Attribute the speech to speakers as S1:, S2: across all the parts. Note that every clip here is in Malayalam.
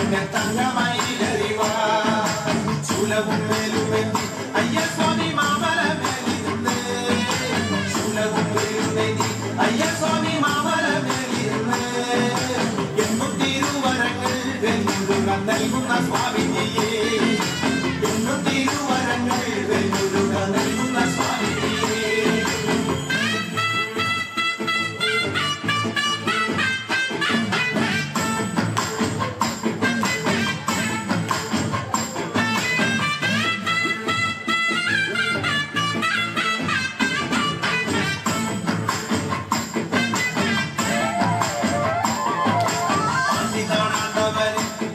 S1: മഞ്ഞ തങ്കമയിലറിവാ ചൂലവും മേലുമെന്തി അയ്യസ്വാമി മാമലമേലിരുന്ന് ചൂലവും മേലുമെന്തി അയ്യസ്വാമി മാമലമേലിരുന്ന് എന്നും തിരുവരങ്ങൾ വെല്ലുക നൽകുന്ന സ്വാമിജിയെ എന്നും തിരുവരങ്ങൾ വെല്ലുക നൽകുന്ന സ്വാമിജിയെ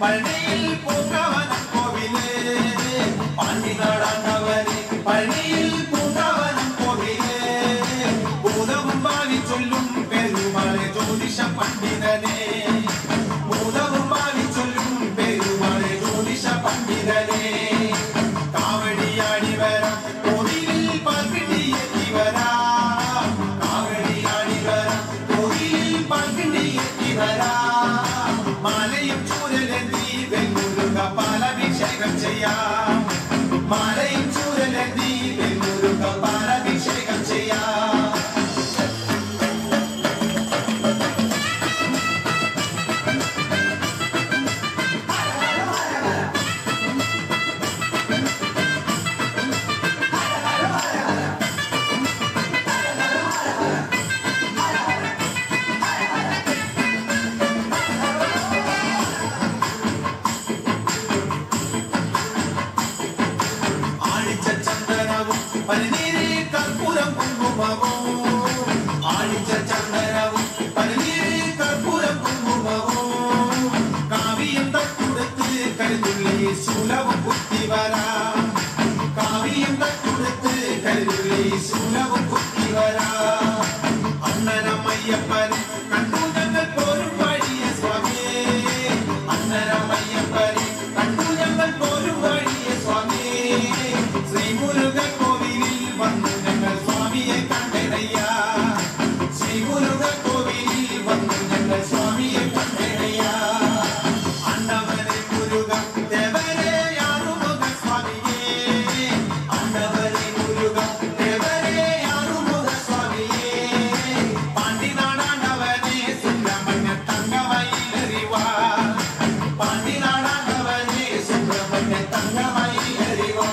S1: പഴനിയിൽ പൂങ്കവനം കോവിലേ പാണ്ടിനാടാണ്ടവനെ പഴനിയിൽ പൂങ്കവനം കോവിലേ ഭൂതവും ഭാവി ചൊല്ലും പെരുമാളെ ജ്യോതിഷ പണ്ഡിതനെ ഭൂതവും ഭാവി ചൊല്ലും പെരുമാളെ ജ്യോതിഷ പണ്ഡിതനെ കാവടിയാടി വരാം കോവിലിൽ പൽക്കിണ്ടിയെത്തി വരാം കാവടിയാടി വരാം കോവിലിൽ പൽക്കിണ്ടിയെത്തി വരാം മാലയും ചൂരലെന്തി വെല്ലുക പാലഭിഷേകം ചെയ്യാം മാലയും ചൂരലെന്തി വെല്ലുക പാലഭിഷേകം ചെയ്യാം പനിനീരിൽ കർപ്പൂരം കുങ്കുമവും ആഴിച്ച ചന്ദനവും പനിനീരിൽ കർപ്പൂരം കുങ്കുമവും കാവിയും തട്ടുടുത്ത് കരുതുള്ളി ശൂലവും കുത്തി വരാം കാവിയും തട്ടുടുത്ത് കരുതുള്ളി ശൂലവും കുത്തി വരാം അണ്ണനമയ്യപ്പനെ കണ്ടു ഞങ്ങൾ പോരും വഴിയ സ്വാമിയേ അണ്ണനമയ്യപ്പനെ കണ്ടു ഞങ്ങൾ പോരും വഴിയ സ്വാമിയേ ശ്രീ മുരുക വന്നു ഞങ്ങൾ സ്വാമിയെ കണ്ടടയ്യാ ശ്രീ മുരുക കോവിലിൽ വന്നു ഞങ്ങൾ സ്വാമിയെ കണ്ടടയ്യാ അണ്ണവനെ മുരുക ദേവരെ ആറുമുഖ സ്വാമിയേ അണ്ണവനെ മുരുക ദേവരെ ആറുമുഖ സ്വാമിയേ പാണ്ടിനാടാണ്ടവനെ സുബ്രഹ്മണ്യ തങ്കമയിലറിവാ പാണ്ടിനാടാണ്ടവനെ സുബ്രഹ്മണ്യ തങ്കമയിലറിവാ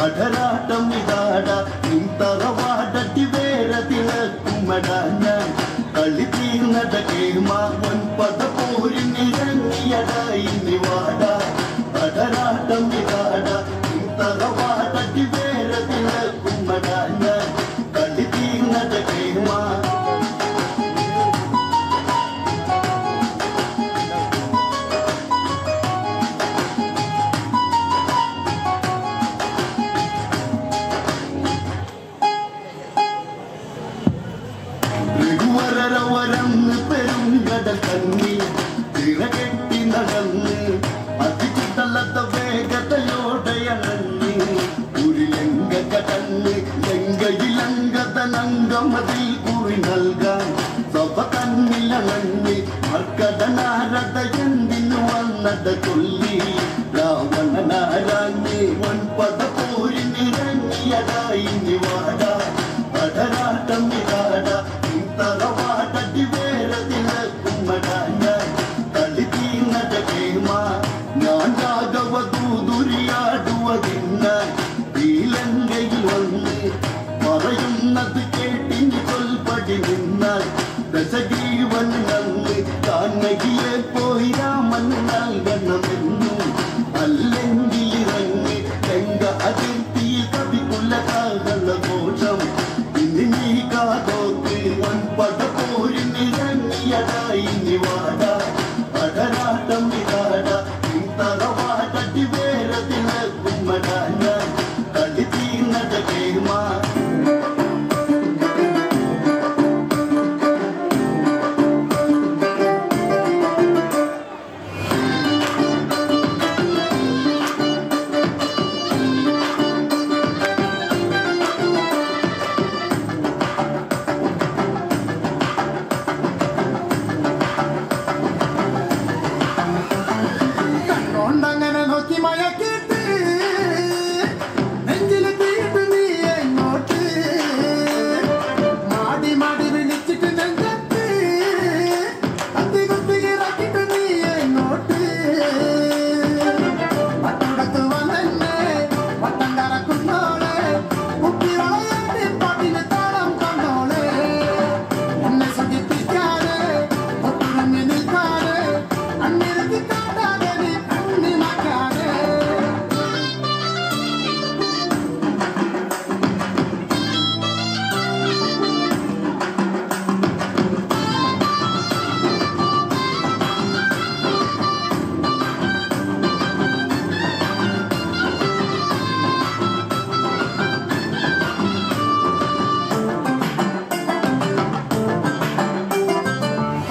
S2: അടരാട്ടം ഇതാട നിന്തറവാടട്ടി വേരതിളക്കുമടഞ്ഞ കളി തീർന്നട കേമാവൻ പദപോരിനിറങ്ങിയട ഇന്നിവാട അടരാട്ടം ഇതാട നിന്തറവാട തറവാടടി വേറെ തിളക്കുമടാ ഞാൻ കളി തീർന്നട കേമാ രഘുവരവരന്ന് പെരുങ്കടൽ കന്നി തിരകെട്ടി നടന്ന് അതിചിതലത വേഗതയോടെയണഞ്ഞ് ഒരു ലങ്ക കടന്ന് ലങ്കയിലങ്കതനങ്കമതിൽ കുറി നൽകാൻ സഭ തന്നിലണഞ്ഞ് മർക്കടനാരത എന്തിനു വന്നത ചൊല്ലി രാവണനാരാഞ്ഞ് വൻപദ പോരിനിറങ്ങിയതായി നിവാട അടരാട്ടം ഇതാട തറവാടടി വേറെ തിളക്കുമടാ ഞാൻ കളി തീർന്നട കേമാ ഞാൻ രാഘവദൂതുരിയാടുവതിന്നായി ശ്രീലങ്കയിൽ വന്ന് പറയുന്നത് കേട്ടിന് കൊൽപ്പടി നിന്നാൽ ദശഗ്രീവൻ നന്ന് കാനകിയെ പോയി രാമൻ നൽകണമെന്നു അല്ലെങ്കിൽ ഇറങ്ങി ഗംഗ അതിർത്തിയിൽ കവികുല കാതള ഘോഷം ഇനി നീ കാതോക്ക് വൻപട പോരിനിറങ്ങിയതായി നിവാട അടരാട്ടം ഇതാട തറവാടടി വേറെ തിളക്കുമടാ ഞാൻ കളി തീർന്നട കേമാ
S3: കണ്ണോണ്ടങ്ങനെ നോക്കി മയക്കിട്ട് നെഞ്ചില് തീട്ട് നീ എങ്ങോട്ട് മാടി മാടി വിളിച്ചിട്ട് നെഞ്ചത്ത് കത്തി കുത്തി ഇറക്കിട്ട് നീ എങ്ങോട്ട് പട്ടുടത്ത് വന്നെ വട്ടം കറക്കുന്നോളെ കുപ്പിയോളെ പാട്ടിന് താളം കൊണ്ടോളെ എന്നെ സുഖിപ്പിക്കാതെ ഒത്തുറങ്ങി നിൽക്കാതെ അന്നിരത്തി കാട്ടാതെ നീ കണ്ണി മാറ്റാതെ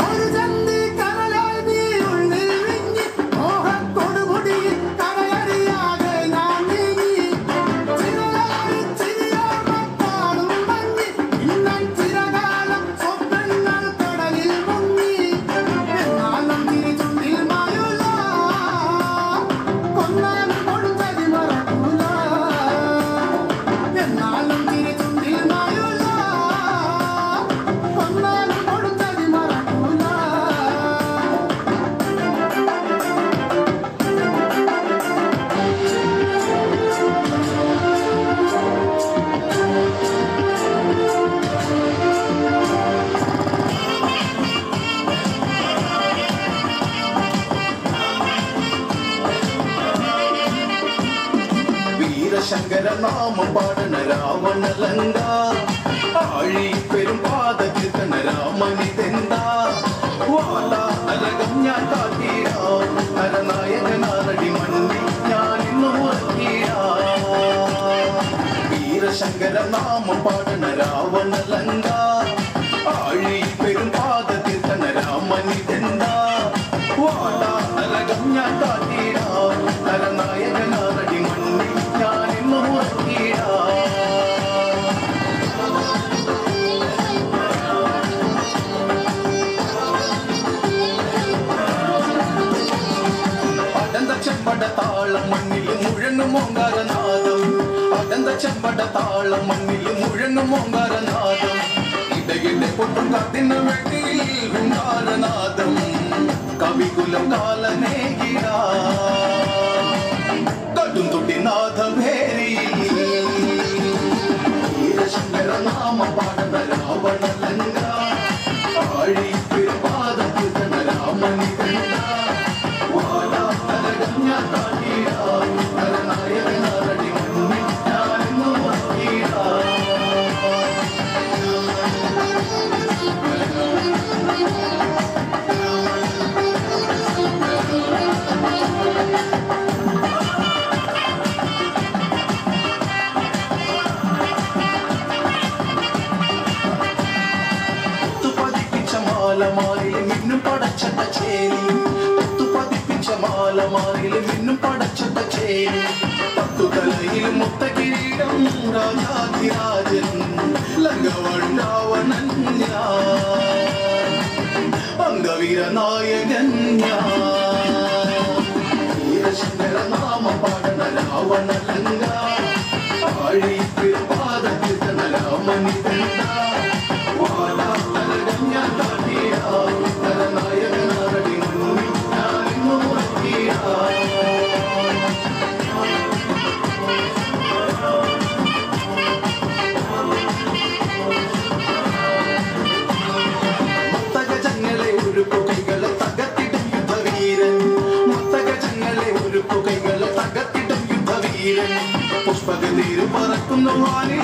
S3: ഒരു ചന്തി കനലായി നീ ഉള്ളിൽ വിങ്ങി മോഹക്കൊടുമുടിയിൽ കരയറിയാതെ ഞാൻ നീങ്ങി ചിരകാലം ചിരിയോർമ്മത്താളും മങ്ങി ഇന്നൻ ചിരകാലം സ്വപ്നങ്ങൾ കടലിൽ മുങ്ങി എന്നാലും തിരിച്ചുണ്ടിൽ മായൂല കൊന്നാലും കൊടുത്തതി മറക്കൂല എന്നാലും തിരിച്ചുണ്ടിൽ മായൂല കൊന്നാലും കൊടുത്തതി മറക്കൂല
S1: വീരശങ്കര നാമം പാടണ രാവണലങ്ക ആഴി പെരും പാത കീർത്തന രാമനിതെന്താ വാല അലകം ഞാൻ കാട്ടീടാ അരനായകനാറടി മണ്ണി ഞാൻ ഇന്നു ഉറക്കീടാ വീരശങ്കര നാമം പാടണ രാവണലങ്ക ആഴി പെരും പാത കീർത്തന രാമനിതെന്താ വാല അലകം ഞാൻ കാട്ടീടാ അരനായകനാറടി മണ്ണി ഞാൻ ഇന്നു ഉറക്കീടാ അടന്ത ചെമ്പട താളം മണ്ണിൽ മുഴങ്ങും ഓങ്കാരനാദം അടന്ത ചെമ്പട താളം മണ്ണിൽ മുഴങ്ങും ഓങ്കാരനാദം ഇടയിലെ പൊട്ടും കത്തിന വെട്ടിയിൽ ഹുങ്കാരനാദം കവികുലം കാലനേകിടാ കടും തുട്ടിനാഥഭേരി വീരശങ്കര നാമ പാടന രാവണലങ്ക ആഴി പെരുപാദ കീർത്തന രാമനിതെന്ത വാല അലകം ഞാൻ കാട്ടീടാ അരനായകനാറടി മണ്ണി ഞാൻ പടച്ചട്ട ചേരി പത്തു പതിപ്പിച്ച മാലമാരിലും മിന്നും പടച്ചട്ട ചേരി പത്തു തലയിലും മൊത്ത കിരീടം രാജാധിരാജൻ ലങ്കവണ്ടാവണൻ അംഗവീര നായകൻ വീരശങ്കര നാമ പാടന രാവണ ലങ്ക ആഴി പാദത്തിൽ തന്ന രാമനി തന്ന പുഷ്പഗതിരു പറക്കുന്നു വാലി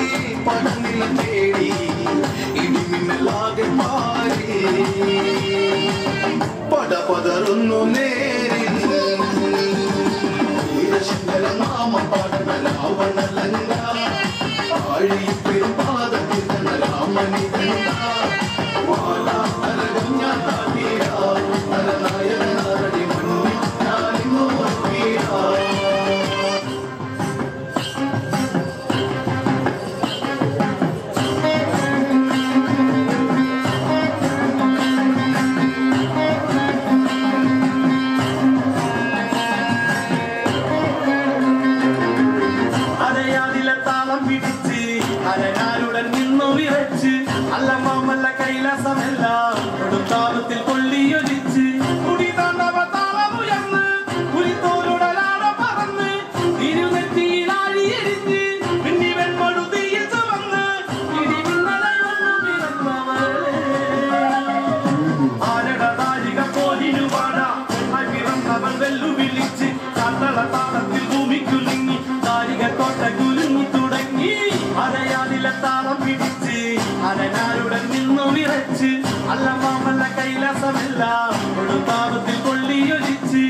S1: പടനിലം തേടി ഇടിമിന്നലാകെ മാറി പടപതറുന്നു നേരിൽ വീരശങ്കര നാമ പാടന രാവണ ലങ്ക ആഴി പെരുപാദത്തിൽ തന്ന രാമനി തന്ന വാലാ നരകം ഞാൻ താട്ടിയ നരനായകനാരടി മണ്ണി ഞാനിന്നു
S4: അരനാരുടൻ നിന്നു വിറച്ച് അല്ലമ്മല്ല കൈലാസമെല്ലാം കൊടുത്താപത്തിൽ കൊള്ളിയൊലിച്ച് കുടി താണ്ടവ താളമുയർന്ന് പുലിത്തോലുടലാട പറന്ന് തിരുനെറ്റിയിലാഴിയെരിഞ്ഞ് പിന്നി വെൺമടുതിയിൽ ചുവന്ന് ഇടിമിന്നലായി വന്നു പിറന്നവളെ ആരട താഴിക പോലിനു പാടാ പിറന്നവൾ വെല്ലുവിളിച്ച് കണ്ടള താളത്തിൽ ഭൂമിക്കുലുങ്ങി താഴിക കോട്ട കുലുങ്ങി തുടങ്ങി അരയാലിലെ താളം പിടിച്ച് അരനാരുടൻ നിന്നു വിറച്ച് അല്ലമ്മല്ല കൈലാസമെല്ലാം കൊടുത്താപത്തിൽ കൊള്ളിയൊലിച്ച്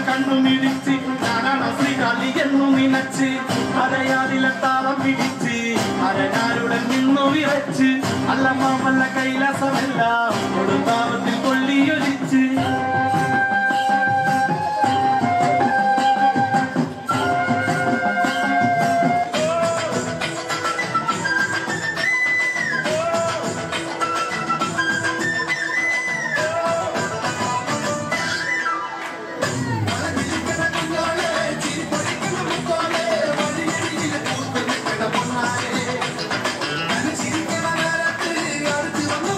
S4: കണ്ണുമിടിച്ച് ഞാനാണ് ശ്രീകാളി എന്നു നിനച്ച് അരയാലിലെ താളം പിടിച്ച് അരനാരുടൻ നിന്നു വിറച്ച് അല്ലമ്മല്ല കൈലാസമെല്ലാം കൊടുത്താപത്തിൽ കൊള്ളിയൊലിച്ച്
S1: ചിരിക്കണ നേരത്ത് അടുത്ത് വന്നു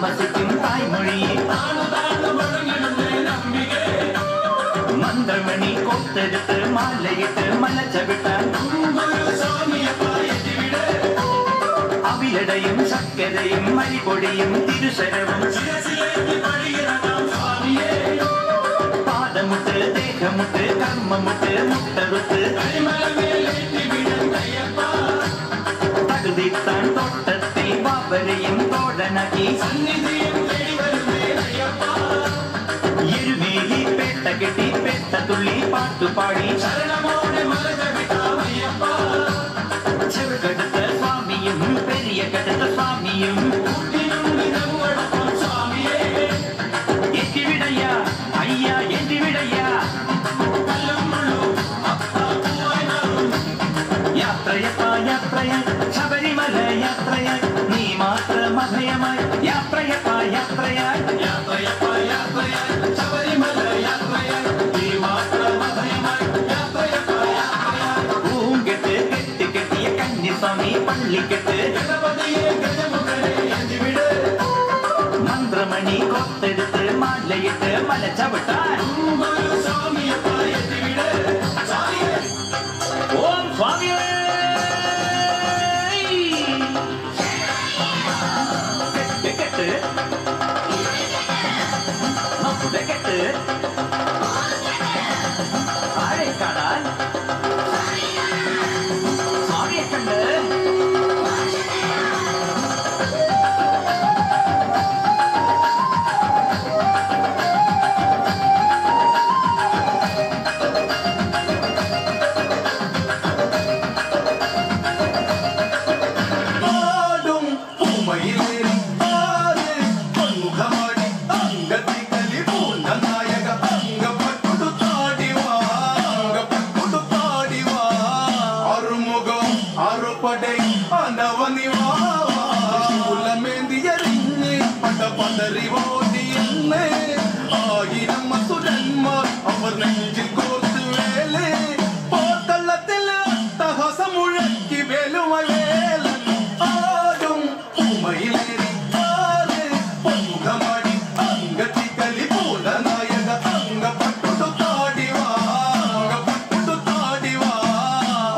S5: വസിക്കും തായ്മൊഴിയെ മന്ത്രമണി കൊത്തെടുത്ത് മാലയിട്ട് മല ചവിട്ടാൻ അവിലടയും ശർക്കരയും മരിപൊടിയും തിരുശരവും പാദമുട്ട് ദേഹമുട്ട് കർമ്മമുട്ട് മുട്ടറുത്ത് തകുതിത്താൻ തോട്ടത്തിൽ ബാബരെയും തോടനാക്കി എരുമേലി പേട്ട കെട്ടി പേട്ട തുള്ളി പാട്ടുപാടി ചെറുകടുത്ത സ്വാമിയും പെരിയ കടുത്ത സ്വാമിയും എത്തിവിടയ്യ അയ്യ എത്തിവിടയ്യ യാത്രയപ്പ യാത്രയായി ശബരിമല യാത്രയായി നീ മാത്രം അഭയമായി യാത്രയപ്പ യാത്രയായി
S1: യാത്രയപ്പ യാത്രയായി ശബരിമല യാത്രയായി നീ മാത്രം അഭയമായി യാത്രയപ്പ യാത്രയായി
S5: പൂങ്കെട്ട് കെട്ടി കെട്ടിയ കന്യസ്വാമി പള്ളിക്കെട്ട്
S1: ഗണപതിയെ ഗജമുഖനെ എന്തിവിട്
S5: മന്ത്രമണി കൊത്തെടുത്ത് മാലയിട്ട് മല ചവിട്ടാൻ
S1: സ്വാമിയപ്പ എന്തിവിട് സ്വാമിയെ
S5: ഓം സ്വാമിയേ കെട്ട് നമ്മുടെ കെട്ട് ആരെ കാണാൻ സ്വാമിയെ കണ്ട്
S1: പാടും പൂമയിലേറി ആര് പൊന്മുഖമാടി അംഗത്തിക്കലി പൂണ്ട നായക അംഗപ്പട്ടു താടിവാ അറുമുഖം അറുപടை അനവനിവാ ശൂലമേന്തിയറിഞ്ഞ് പടപടറി ഓടിയെന്ന് ആയിരം അസുരന്മാർ അവർ നെഞ്ചിൽ കോർത്ത് വേല് പോർക്കള്ളത്തിൽ അട്ടഹാസം മുഴക്കി വേലുമായി വേലൻ ആരും പൂമയിലേറി ആര് പൊന്മുഖമാടി അംഗത്തിക്കലി പൂണ്ട നായക അംഗപ്പട്ടു താടിവാ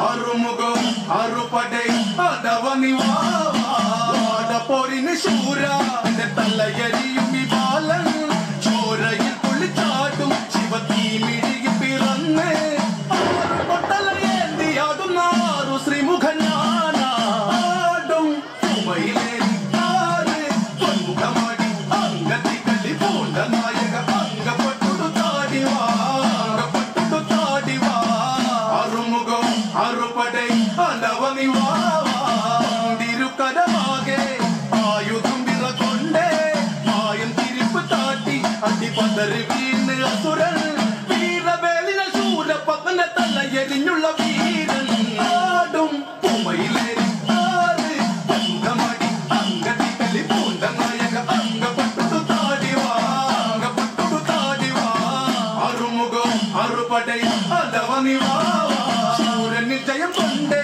S1: അറുമുഖം അറുപടை അടവനിവാ പോരിന് ശൂര എന്റെ തലയരിയും ഈ ബാലൻ ചോരയിൽ കുളിച്ചാട്ടും ശിവത്തീ മിഴിയിൽ പിറന്ന് പൊട്ടലയേന്തിയാടും നാറു ശ്രീമുഖൻ ഞാനാടും പൂമയിലേറി ആര് പൊന്മുഖമാടി അംഗത്തിക്കലി പൂണ്ട നായക അംഗപ്പട്ടു താടിവാ അറുമുഖം അറുപടை അടവനിവാ തിരുക്കരമാകെ ആയുധം വിറകൊണ്ടേ മായം തിരിപ്പ് താട്ടി അടിപതറി വീണ് അസുരൻ വീരവേലിന ശൂലപത്ന തലയെരിഞ്ഞുള്ള വീരൻ ആടും പൂമയിലേറി ആര് പൊന്മുഖമാടി അംഗത്തിക്കലി പൂണ്ട നായക അംഗപ്പട്ടു താടിവാ അറുമുഖം അറുപടை അടവനിവാ ശൂരനിൽ ജയം കൊണ്ടേ